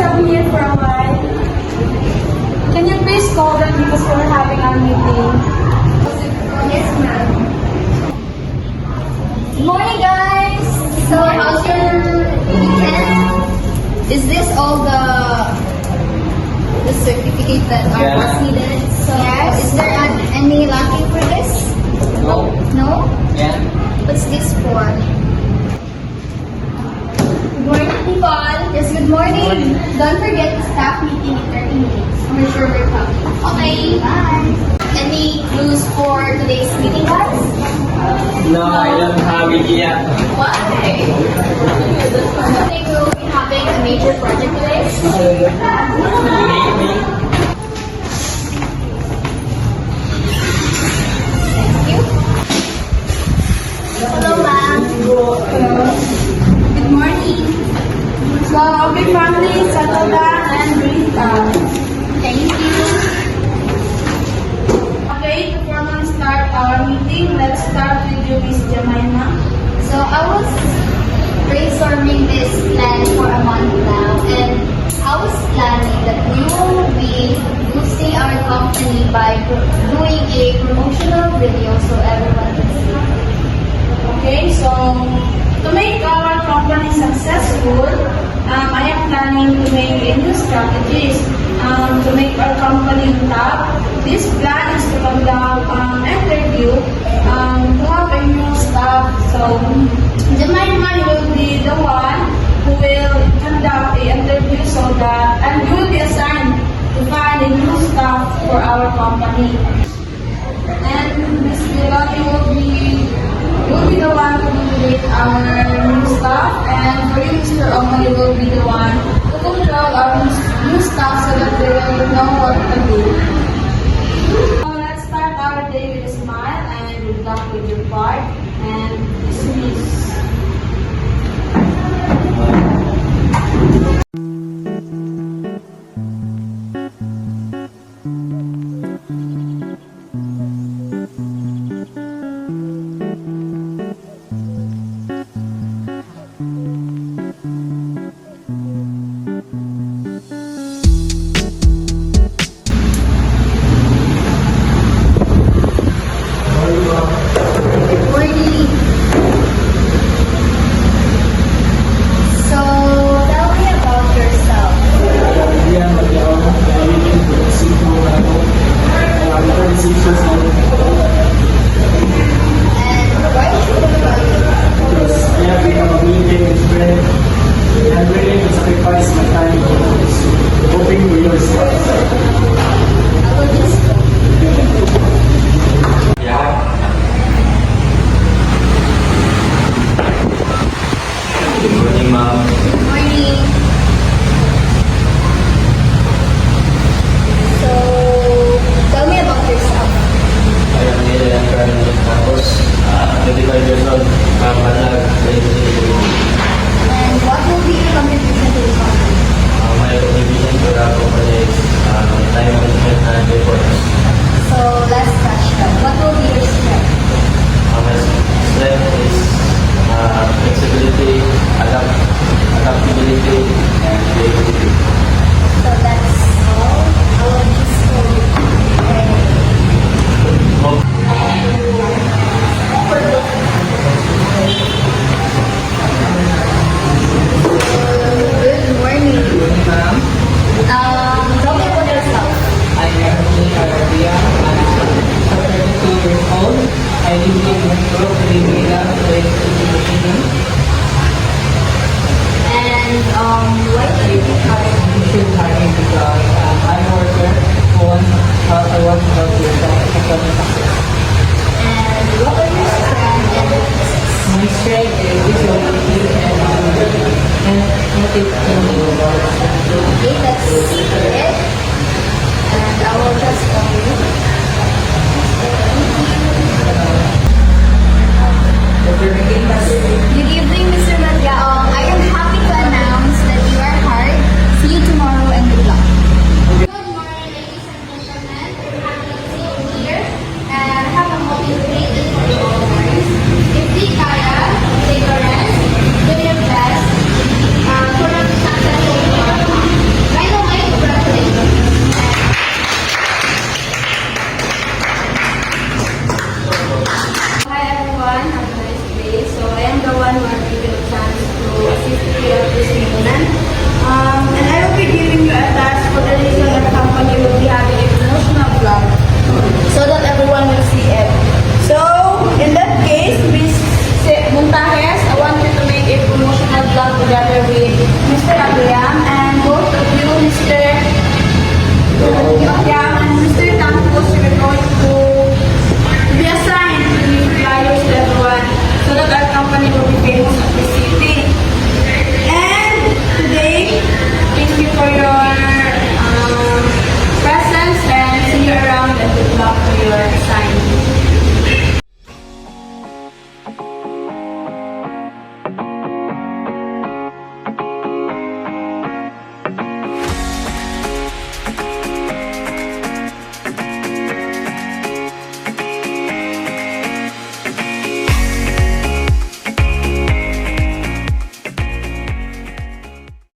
have me here for a while? Can you please call them because we're having our meeting? Yes, ma'am. Good morning, guys! So, how's your weekend? Is this all the certificate that our Yeah. boss needed? So, Yes. is there any lacking for this? No. No? Yeah. What's this for? Good morning, people. Yes, good morning. Don't forget the staff meeting in 30 minutes. I'm sure we're coming. Okay, bye. Any clues for today's meeting, guys? No, I don't have it yet. Why? I think we'll be having a major project today. Maybe. Thank you. Hello, ma'am. Good morning. So, okay, family, settle down and breathe out. Thank you. Okay, to formally start our meeting, let's start with you, Miss Jemima. So I was brainstorming this plan for a month now, and I was planning that we will be boosting our company by doing a promotional video so everyone can see. Okay, so to make our company successful, I am planning to make a new strategies to make our company top. This plan is to conduct interview to have a new staff. So Jemima will be the one who will conduct the interview so that and you will be assigned to find a new staff for our company. And Ms. Delani will be the one to motivate our new staff, and for you, Mr. Omari, will be the one to control our new staff so that they will know what to do. So let's start our day with a smile and good luck with your part and dismiss. Good morning. So tell me about yourself. Yeah, but I'm 36 years old And why did you join? because I have become a meeting with friend. I'm willing to sacrifice my time for this, hoping for your success. I will just Yeah. Good morning, ma'am. Good morning. So, tell me about yourself. I am Nila Carlos Marcos, 25 years old, Manag, And what will be your contribution to the company? my contribution to the company is time management and reports. So, last question. What will be your strength? My strength is flexibility, adaptability, and creativity.